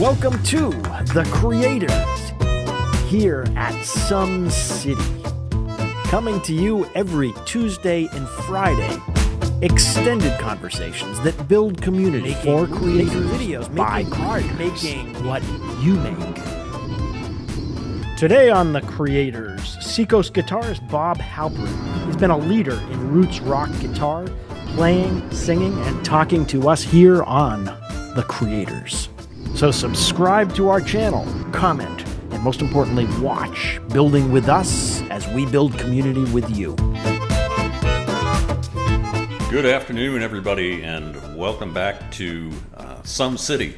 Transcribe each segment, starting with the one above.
Welcome to The Creators here at SomeCity. Coming to you every Tuesday and Friday. Extended conversations that build community for creators, videos by making what you make. Today on The Creators, Seacoast guitarist Bob Halperin. He's been a leader in roots rock guitar, playing, singing, and talking to us here on The Creators. So subscribe to our channel, comment, and most importantly, watch Building with Us as we build community with you. Good afternoon, everybody, and welcome back to SomeCity,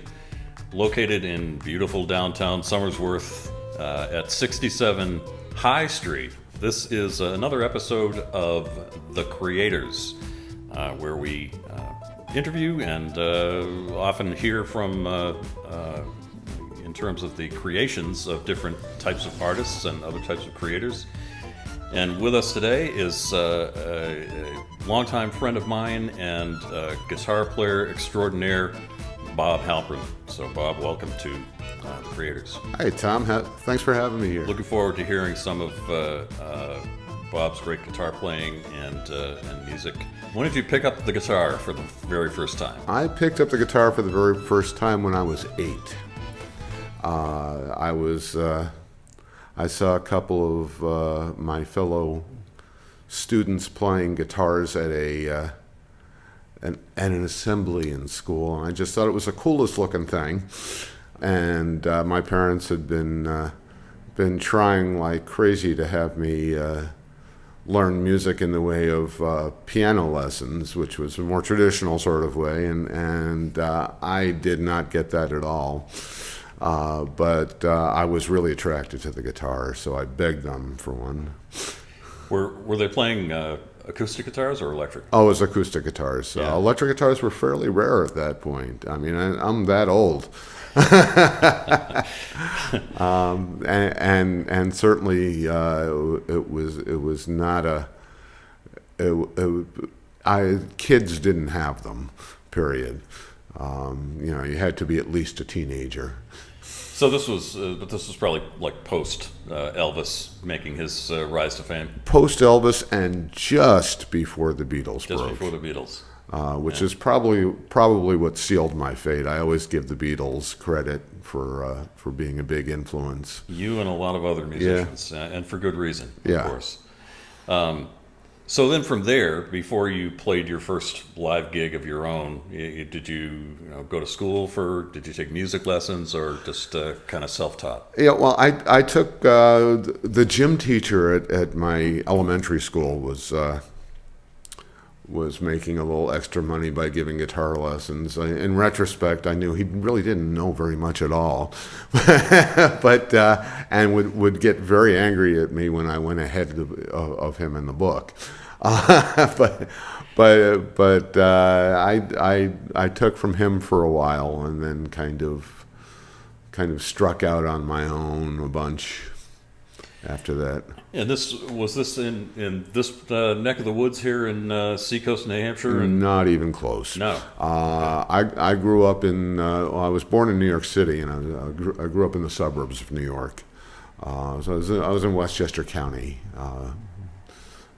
located in beautiful downtown Somersworth at 67 High Street. This is another episode of The Creators, where we interview and often hear from, in terms of the creations of different types of artists and other types of creators. And with us today is a longtime friend of mine and guitar player extraordinaire, Bob Halperin. So, Bob, welcome to The Creators. Hi, Tom. Thanks for having me here. Looking forward to hearing some of Bob's great guitar playing and music. When did you pick up the guitar for the very first time? I picked up the guitar for the very first time when I was 8. I saw a couple of my fellow students playing guitars at an assembly in school, and I just thought it was the coolest looking thing. And my parents had been trying like crazy to have me learn music in the way of piano lessons, which was a more traditional sort of way, and I did not get that at all. But I was really attracted to the guitar, so I begged them for one. Were they playing acoustic guitars or electric? Oh, it was acoustic guitars. Yeah. Electric guitars were fairly rare at that point. I mean, I'm that old. and certainly it was not kids didn't have them, period. You had to be at least a teenager. So this was probably like post Elvis making his rise to fame. Post Elvis and just before the Beatles Just broke. before the Beatles. Which is probably what sealed my fate. I always give the Beatles credit for being a big influence. You and a lot of other musicians, and for good reason, Yeah. of course. So then from there, before you played your first live gig of your own, did you go to school did you take music lessons or just kind of self-taught? Yeah, well, I took the gym teacher at my elementary school was making a little extra money by giving guitar lessons. In retrospect, I knew he really didn't know very much at all, but and would get very angry at me when I went ahead of him in the book. But I took from him for a while, and then kind of struck out on my own a bunch after that. And was this in this neck of the woods here in Seacoast, New Hampshire? Not even close. No. I grew up in. I was born in New York City, and I grew up in the suburbs of New York. So I was in Westchester County,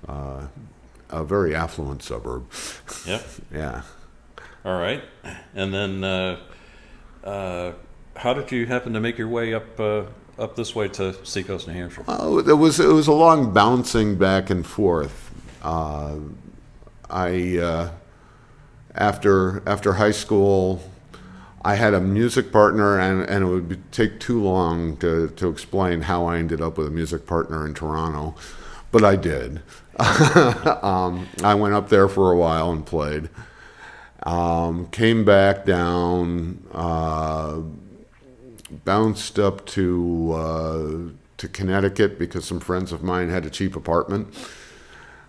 a very affluent suburb. Yep. Yeah. All right. And then, how did you happen to make your way up this way to Seacoast, New Hampshire? Oh, it was a long bouncing back and forth. After high school, I had a music partner, and it would take too long to explain how I ended up with a music partner in Toronto, but I did. I went up there for a while and played. Came back down. Bounced up to Connecticut because some friends of mine had a cheap apartment.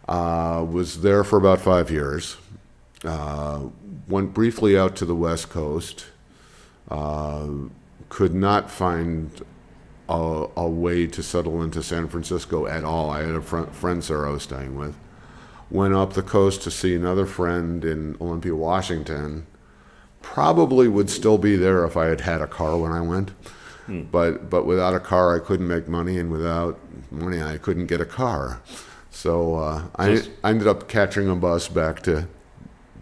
Was there for about 5 years. Went briefly out to the West Coast. Could not find a way to settle into San Francisco at all. I had a friend there I was staying with. Went up the coast to see another friend in Olympia, Washington. probably would still be there if I had had a car when I went. But without a car, I couldn't make money, and without money, I couldn't get a car. So I ended up catching a bus back to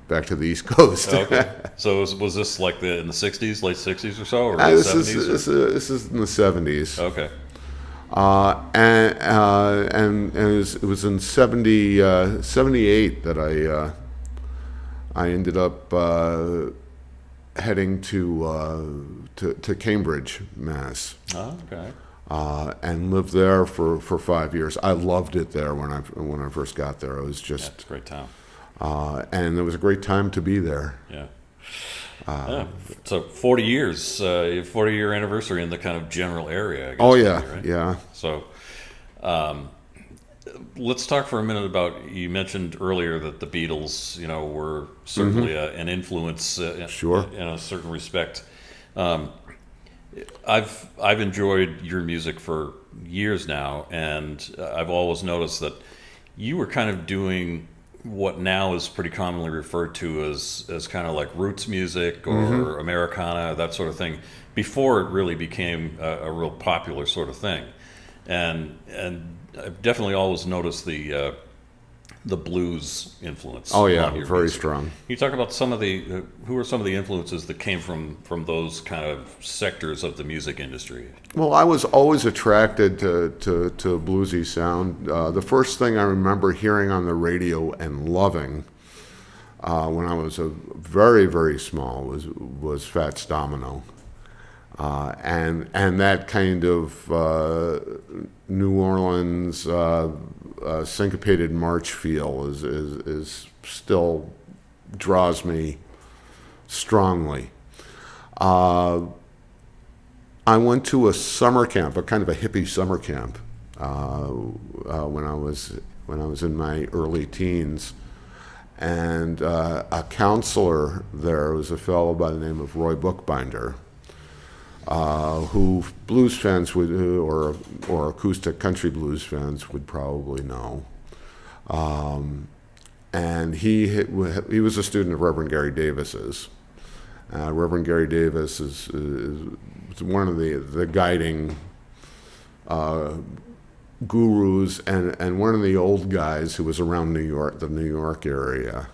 the East Coast. Okay. So was this like in the 60s, late 60s or so, or this 70s? This is in the 70s. Okay. And it was in 78 that I ended up heading to Cambridge, Mass. Oh, okay. And lived there for 5 years. I loved it there when I first got there. It was just It's a great town. and it was a great time to be there. Yeah. So 40 years, 40-year anniversary in the kind of general area, I guess. Oh yeah, maybe, right? yeah. So let's talk for a minute about, you mentioned earlier that the Beatles, were certainly an influence Sure. in a certain respect. I've enjoyed your music for years now, and I've always noticed that you were kind of doing what now is pretty commonly referred to as kind of like roots music or Americana, that sort of thing, before it really became a real popular sort of thing. And I've definitely always noticed the blues influence. Oh yeah, on your very music. strong. Can you talk about who are some of the influences that came from those kind of sectors of the music industry? Well, I was always attracted to bluesy sound. The first thing I remember hearing on the radio and loving when I was very, very small was Fats Domino. And that kind of New Orleans syncopated march feel is still draws me strongly. I went to a summer camp, a kind of a hippie summer camp, when I was in my early teens, and a counselor there was a fellow by the name of Roy Bookbinder, who blues fans would, or acoustic country blues fans would probably know. And he was a student of Reverend Gary Davis's. Reverend Gary Davis is one of the guiding gurus and one of the old guys who was around New York, the New York area.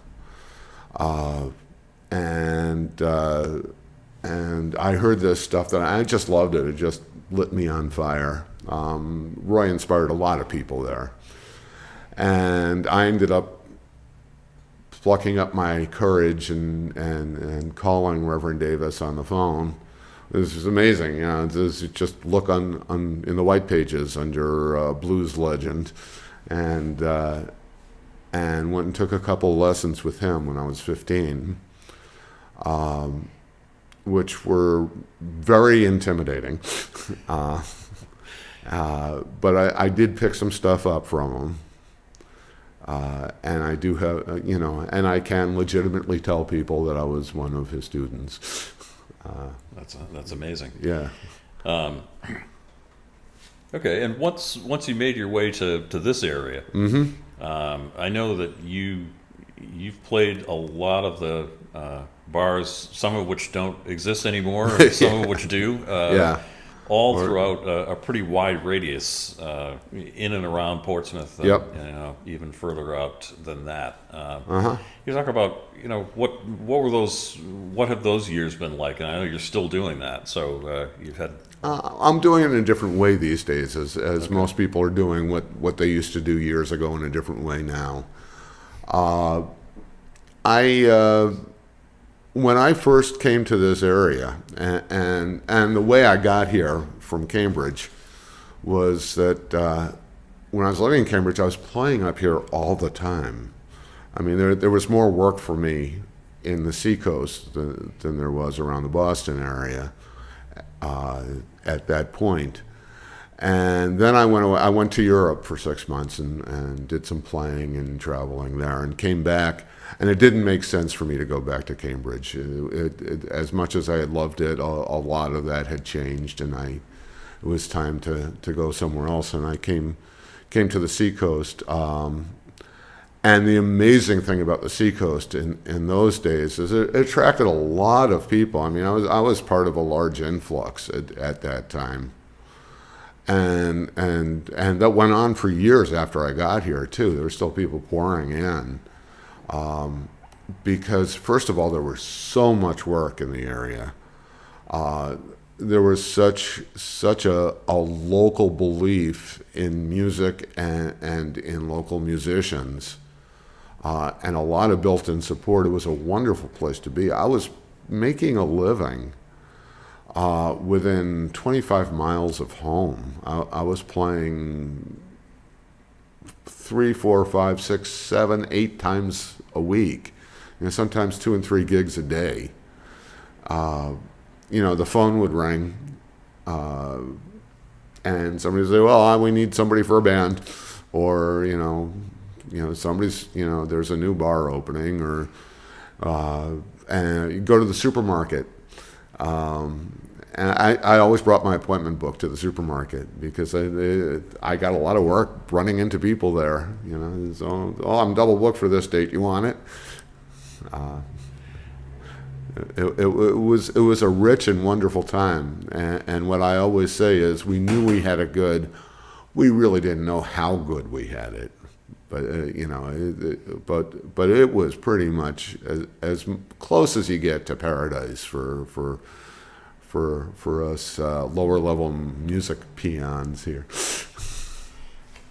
And I heard this stuff that I just loved it. It just lit me on fire. Roy inspired a lot of people there. And I ended up plucking up my courage and calling Reverend Davis on the phone. This is amazing. Just look in the white pages under Blues Legend, and went and took a couple lessons with him when I was 15. Which were very intimidating. But I did pick some stuff up from him. And I do have, and I can legitimately tell people that I was one of his students. That's amazing. Yeah. Okay, and once you made your way to this area, I know that you've played a lot of the bars, some of which don't exist anymore, and some of which do. All throughout a pretty wide radius in and around Portsmouth. Yep. Even further out than that. You talk about what were those? What have those years been like? And I know you're still doing that. So you've had. I'm doing it in a different way these days, as most people are doing what they used to do years ago in a different way now. When I first came to this area, and the way I got here from Cambridge was that when I was living in Cambridge, I was playing up here all the time. I mean, there was more work for me in the Seacoast than there was around the Boston area at that point. And then I went to Europe for 6 months and did some playing and traveling there, and came back. And it didn't make sense for me to go back to Cambridge. As much as I had loved it, a lot of that had changed, and it was time to go somewhere else. And I came to the Seacoast, And the amazing thing about the Seacoast in those days is it attracted a lot of people. I mean, I was part of a large influx at that time, and that went on for years after I got here too. There were still people pouring in, because first of all, there was so much work in the area. There was such a local belief in music and in local musicians. And a lot of built-in support. It was a wonderful place to be. I was making a living within 25 miles of home. I was playing 3, 4, 5, 6, 7, 8 times a week. Sometimes 2 and 3 gigs a day. The phone would ring, and somebody would say, "Well, we need somebody for a band," or somebody's, there's a new bar opening, or and you go to the supermarket. And I always brought my appointment book to the supermarket because I got a lot of work running into people there. So, I'm double booked for this date. You want it? It was a rich and wonderful time. And what I always say is, we knew we had it good. We really didn't know how good we had it. But but it was pretty much as close as you get to paradise for us lower level music peons here.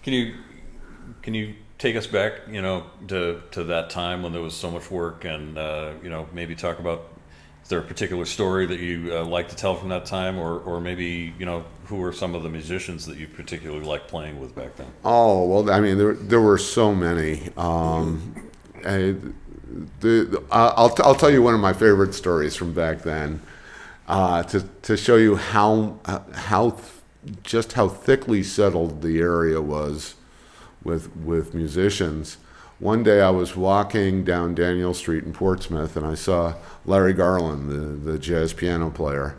Can you take us back, to that time when there was so much work, and maybe talk about, is there a particular story that you like to tell from that time, or maybe who were some of the musicians that you particularly liked playing with back then? Oh, well, I mean, there were so many. I'll tell you one of my favorite stories from back then, to show you how thickly settled the area was with musicians. One day I was walking down Daniel Street in Portsmouth, and I saw Larry Garland, the jazz piano player.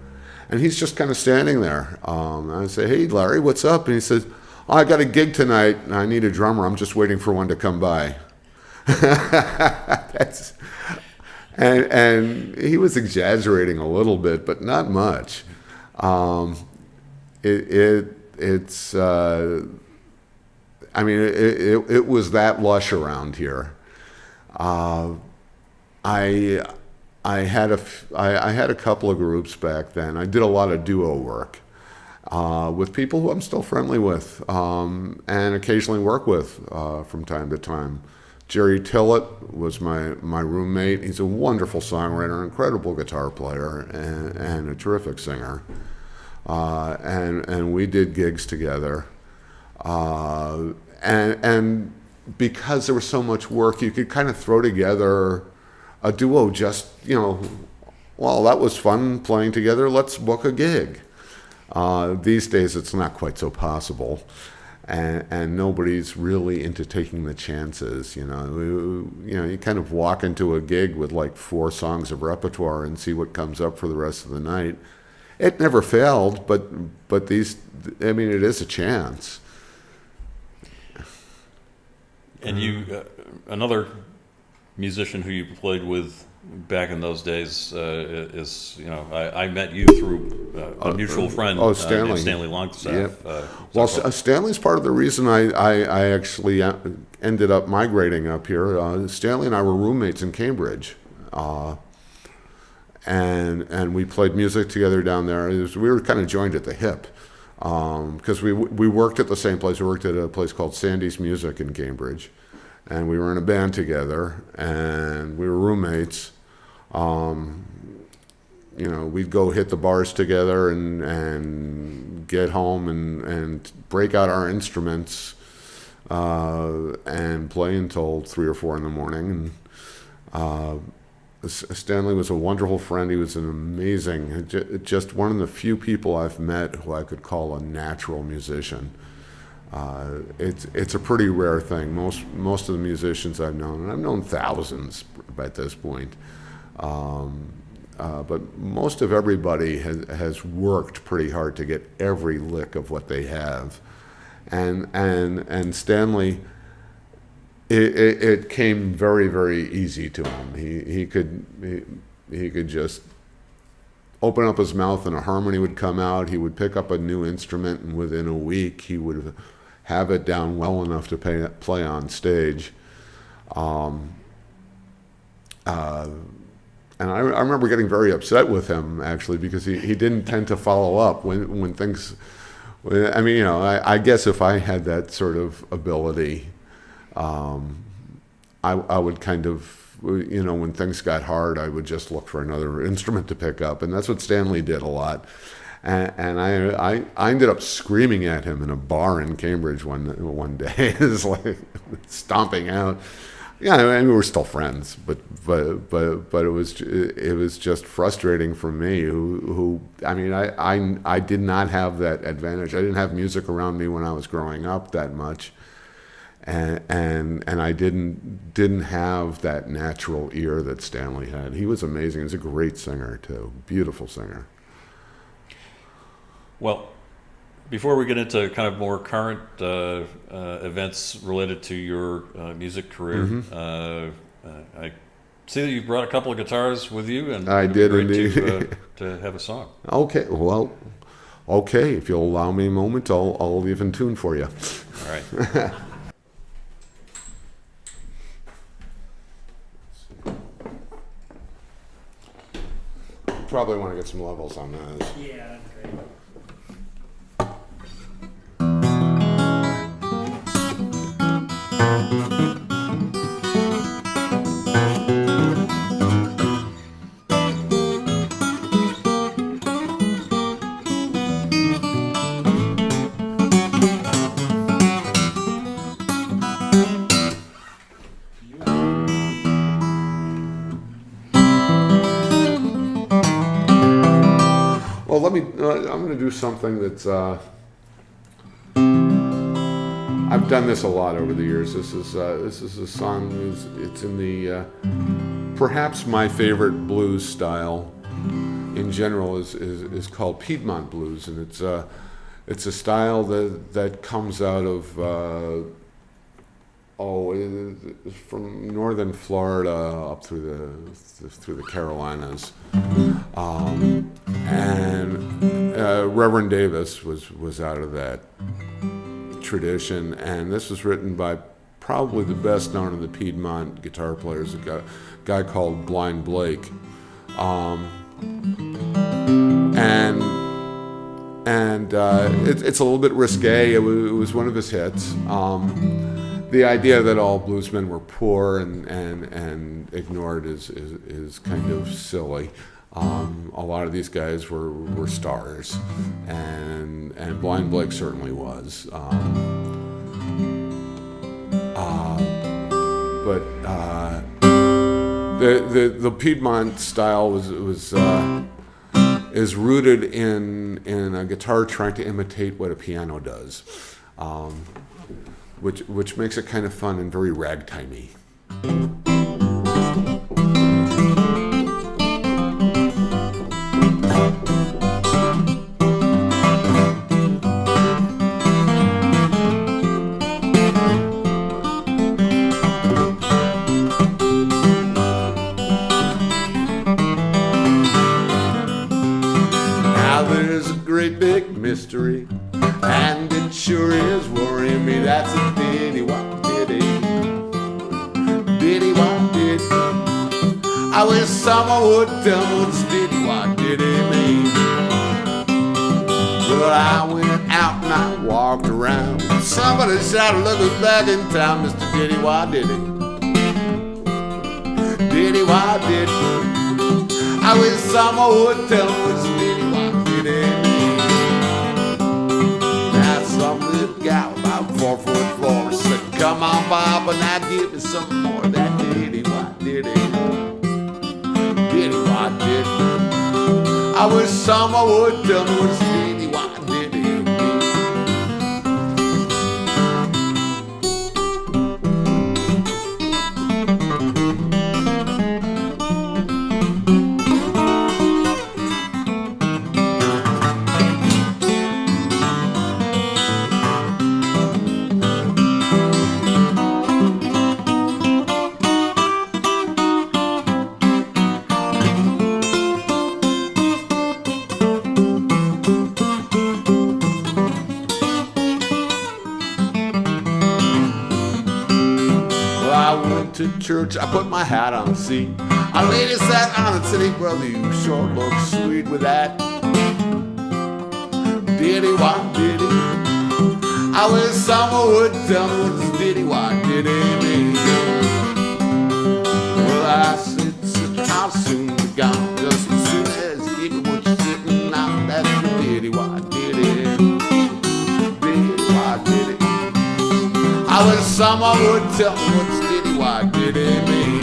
And he's just kind of standing there. I say, "Hey, Larry, what's up?" And he says, "Oh, I got a gig tonight, and I need a drummer. I'm just waiting for one to come by." And he was exaggerating a little bit, but not much. It was that lush around here. I had a couple of groups back then. I did a lot of duo work with people who I'm still friendly with, and occasionally work with from time to time. Jerry Tillett was my roommate. He's a wonderful songwriter, incredible guitar player, and a terrific singer. And we did gigs together. And because there was so much work, you could kind of throw together a duo just, well, that was fun playing together, let's book a gig. These days it's not quite so possible, and nobody's really into taking the chances. You kind of walk into a gig with like 4 songs of repertoire and see what comes up for the rest of the night. It never failed, but it is a chance. And you, another musician who you played with back in those days is, I met you through a mutual friend, Stanley. Stanley Longstaff. Yep. Stanley's part of the reason I actually ended up migrating up here. Stanley and I were roommates in Cambridge, and we played music together down there. We were kind of joined at the hip. Because we worked at the same place. We worked at a place called Sandy's Music in Cambridge, and we were in a band together, and we were roommates. We'd go hit the bars together and get home and break out our instruments and play until 3 or 4 in the morning. And Stanley was a wonderful friend. He was an amazing, just one of the few people I've met who I could call a natural musician. It's a pretty rare thing. Most of the musicians I've known, and I've known thousands at this point, but most of everybody has worked pretty hard to get every lick of what they have. And Stanley, it came very, very easy to him. He could just open up his mouth and a harmony would come out. He would pick up a new instrument, and within a week he would have it down well enough to play on stage. And I remember getting very upset with him, actually, because he didn't tend to follow up when things. I mean, you know, I guess if I had that sort of ability, I would kind of, you know, when things got hard, I would just look for another instrument to pick up, and that's what Stanley did a lot. And I ended up screaming at him in a bar in Cambridge one day. It's like stomping out. Yeah, I mean, we were still friends, but it was just frustrating for me. I mean, I did not have that advantage. I didn't have music around me when I was growing up that much, and I didn't have that natural ear that Stanley had. He was amazing. He's a great singer too, beautiful singer. Well, before we get into kind of more current events related to your music career, I see that you brought a couple of guitars with you, and I did indeed to have a song. Okay, well, okay. If you'll allow me a moment, I'll even tune for you. All right. Probably want to get some levels on those. Yeah, that's great. Well, I'm going to do something that's. I've done this a lot over the years. This is a song. It's in the perhaps my favorite blues style in general is called Piedmont Blues, and it's a style that comes out of from northern Florida up through the Carolinas, and Reverend Davis was out of that tradition, and this was written by probably the best known of the Piedmont guitar players, a guy called Blind Blake, it's a little bit risque. It was one of his hits. The idea that all bluesmen were poor and ignored is kind of silly. A lot of these guys were stars, and Blind Blake certainly was. But the Piedmont style is rooted in a guitar trying to imitate what a piano does, which makes it kind of fun and very ragtimey. Mystery, and it sure is worrying me. That's a diddy wop diddy, diddy wop diddy. I wish someone would tell me what this diddy wop diddy means. Well, I went out and I walked around. Somebody shouted, "Look who's back in town, Mr. Diddy wop diddy, diddy wop diddy." I wish someone would tell me what this diddy wop diddy means. Some little gal about 4'4" said, "Come on, Papa, now give me some more of that diddy wop diddy, diddy wop diddy." I wish someone would tell me what's diddy wop diddy. to church. I put my hat on the seat. A lady sat on the seat. Brother, you sure look sweet with that. Diddy, why diddy? I wish someone would tell me what this diddy, why diddy mean? Well, I said, sister, I'll soon be gone. Just as soon as you give me what you're sitting on. That's the diddy, why diddy? Diddy, why diddy? I wish someone would tell me what this diddy, why diddy mean?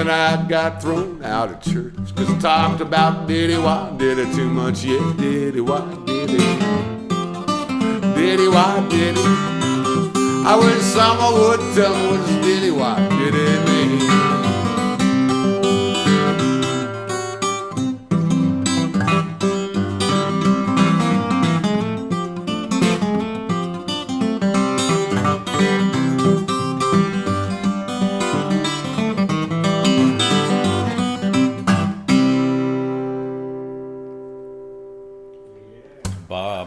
I got thrown out of church cause I talked about diddy why diddy too much. Yeah, diddy why diddy, diddy why diddy. I wish someone would tell me what this diddy why diddy mean.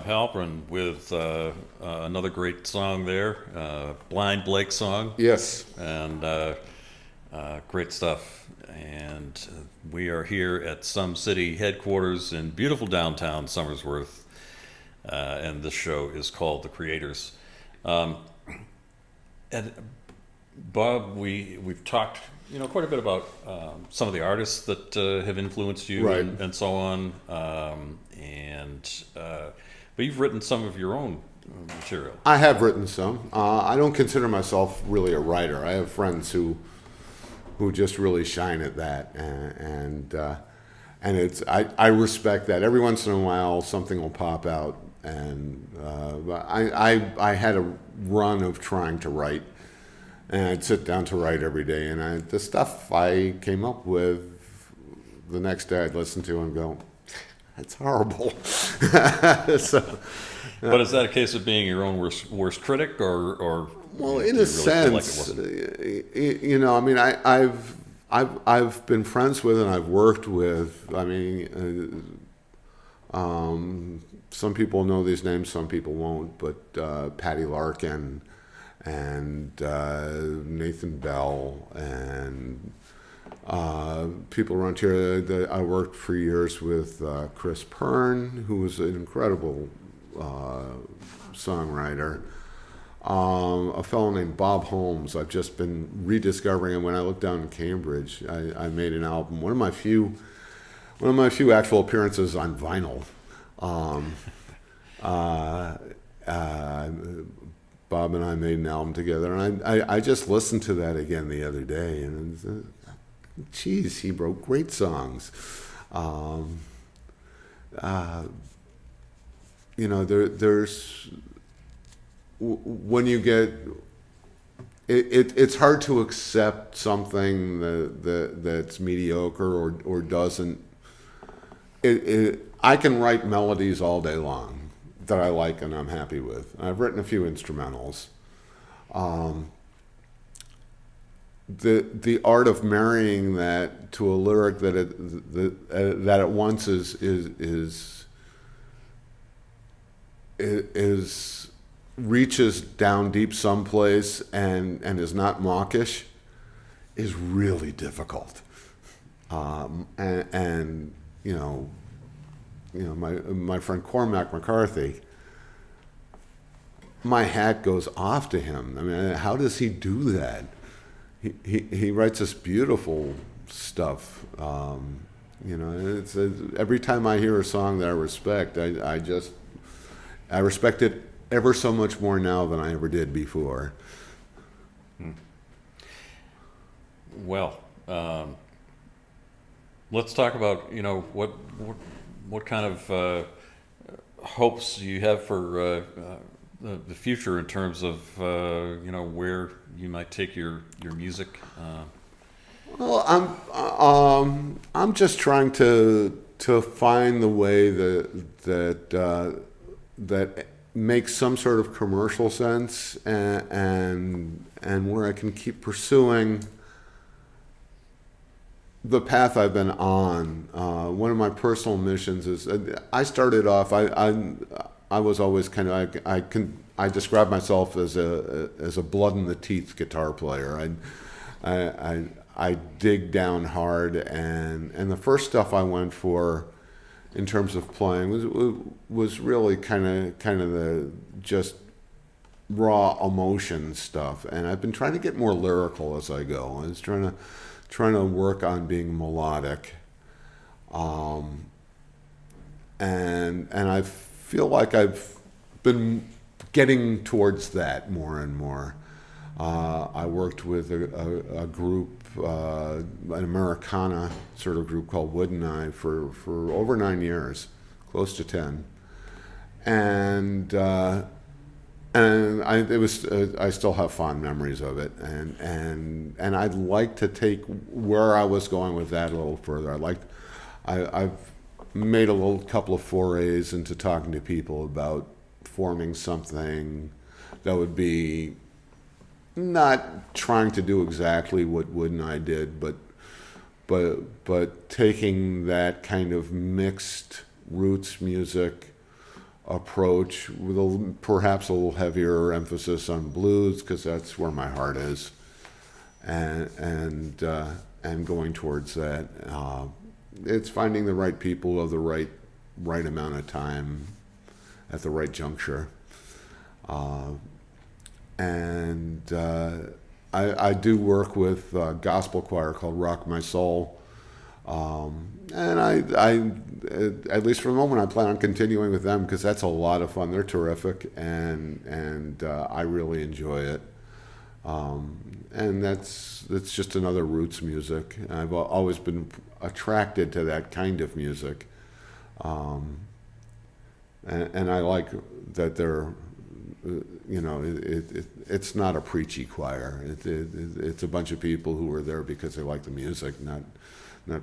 Halperin with another great song there, Blind Blake song. Yes. And great stuff. And we are here at SomeCity headquarters in beautiful downtown Somersworth. And this show is called The Creators. And Bob, we've talked quite a bit about some of the artists that have influenced you, right, and so on. But you've written some of your own material. I have written some. I don't consider myself really a writer. I have friends who just really shine at that, and it's I respect that. Every once in a while, something will pop out, and I had a run of trying to write, and I'd sit down to write every day, and the stuff I came up with, the next day I'd listen to and go, that's horrible. So, but is that a case of being your own worst critic, or well, in a sense, I mean, I've been friends with and I've worked with. I mean, some people know these names, some people won't. But Patty Larkin and Nathan Bell and people around here that I worked for years with, Chris Pern, who was an incredible songwriter. A fellow named Bob Holmes, I've just been rediscovering him. When I looked down in Cambridge, I made an album. One of my few actual appearances on vinyl. Bob and I made an album together, and I just listened to that again the other day, and geez, he wrote great songs. There's when you get it's hard to accept something that's mediocre or doesn't. I can write melodies all day long that I like and I'm happy with. I've written a few instrumentals. The art of marrying that to a lyric that at once is reaches down deep someplace and is not mawkish is really difficult. And my friend Cormac McCarthy, my hat goes off to him. I mean, how does he do that? He writes this beautiful stuff. It's every time I hear a song that I respect, I respect it ever so much more now than I ever did before. Well, let's talk about what kind of hopes you have for the future in terms of where you might take your music. Well, I'm just trying to find the way that make some sort of commercial sense, and where I can keep pursuing the path I've been on. One of my personal missions is, I started off, I was always kind of, I describe myself as a blood in the teeth guitar player. I dig down hard, and the first stuff I went for in terms of playing was really kind of the just raw emotion stuff. And I've been trying to get more lyrical as I go. I was trying to work on being melodic, and I feel like I've been getting towards that more and more. I worked with a group, an Americana sort of group called Wood and I for over 9 years, close to 10, and I still have fond memories of it, and I'd like to take where I was going with that a little further. I've made a couple of forays into talking to people about forming something that would be not trying to do exactly what Wood and I did, but taking that kind of mixed roots music approach with perhaps a little heavier emphasis on blues, because that's where my heart is, and going towards that. It's finding the right people of the right amount of time at the right juncture. And I do work with a gospel choir called Rock My Soul. And I at least for the moment, I plan on continuing with them, because that's a lot of fun. They're terrific, and I really enjoy it. And that's just another roots music. I've always been attracted to that kind of music. And I like that they're, it's not a preachy choir. It's a bunch of people who are there because they like the music, not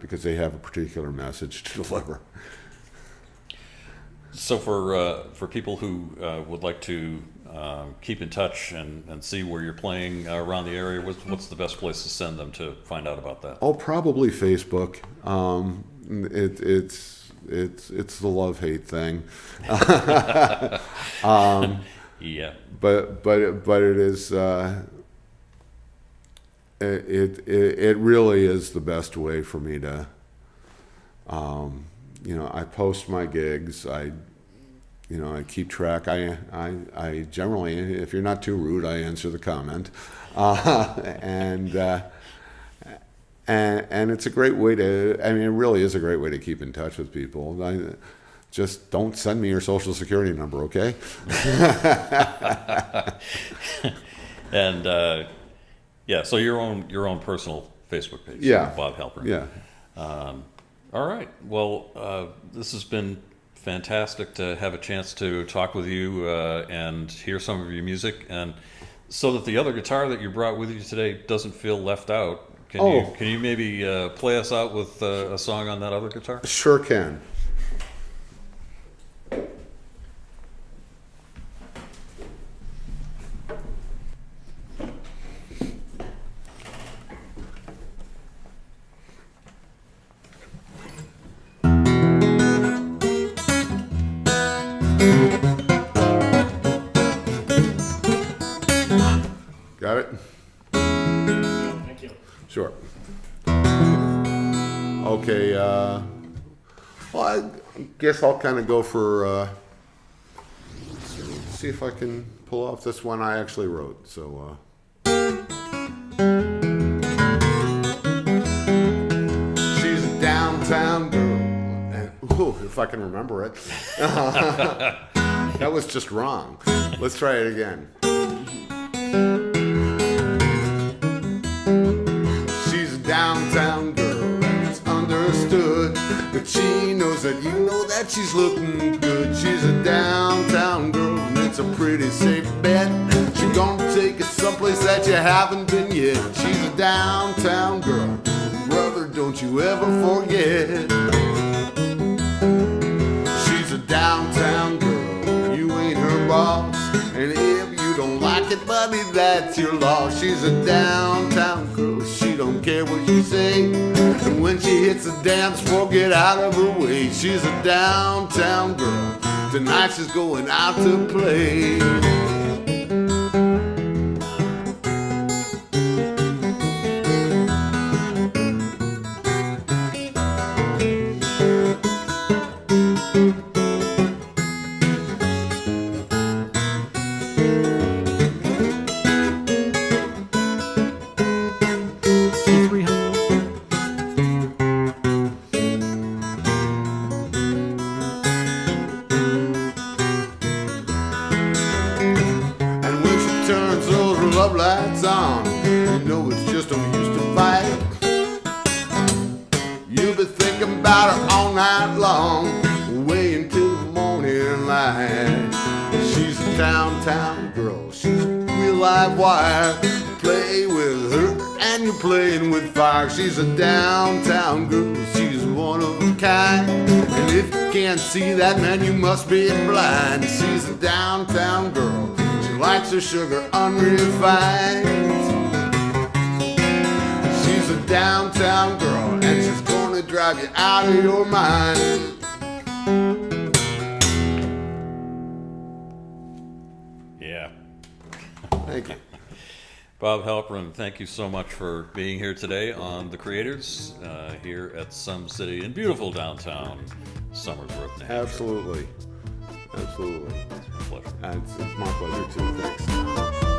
because they have a particular message to deliver. So for people who would like to keep in touch and see where you're playing around the area, what's the best place to send them to find out about that? Oh, probably Facebook. It's the love-hate thing. Yeah. But it is it really is the best way for me to I post my gigs. I keep track. I generally, if you're not too rude, I answer the comment, and it's a great way to. I mean, it really is a great way to keep in touch with people. Just don't send me your social security number, okay? And so your own personal Facebook page. Yeah, Bob Halperin. Yeah. All right. Well, this has been fantastic to have a chance to talk with you and hear some of your music, and so that the other guitar that you brought with you today doesn't feel left out. Can you maybe play us out with a song on that other guitar? Sure can. Got it? Thank you. Sure. Okay, well, I guess I'll kind of go for, see if I can pull off this one I actually wrote, so, she's a downtown girl, and, if I can remember it. That was just wrong. Let's try it again. She's a downtown girl, and it's understood that she knows that you know that she's looking good. She's a downtown girl, and it's a pretty safe bet. She's gonna take you someplace that you haven't been yet. She's a downtown girl, brother, don't you ever forget. She's a downtown girl, you ain't her boss. buddy, that's your law. She's a downtown girl, she don't care what you say. And when she hits the dance floor, get out of her way. She's a downtown girl, tonight she's going out to play. Love lights on, you know it's just no use to fight. You'll be thinking about her all night long, way until the morning light. She's a downtown girl, she's a real live wire. Play with her and you're playing with fire. She's a downtown girl, she's one of a kind. And if you can't see that, man, you must be blind. She's a downtown girl, likes her sugar unrefined. She's a downtown girl, and she's gonna drive you out of your mind. Yeah. Thank you. Bob Halperin, thank you so much for being here today on The Creators, here at SomeCity in beautiful downtown Somersworth, New Hampshire. Absolutely. Absolutely. It's my pleasure. It's my pleasure too. Thanks.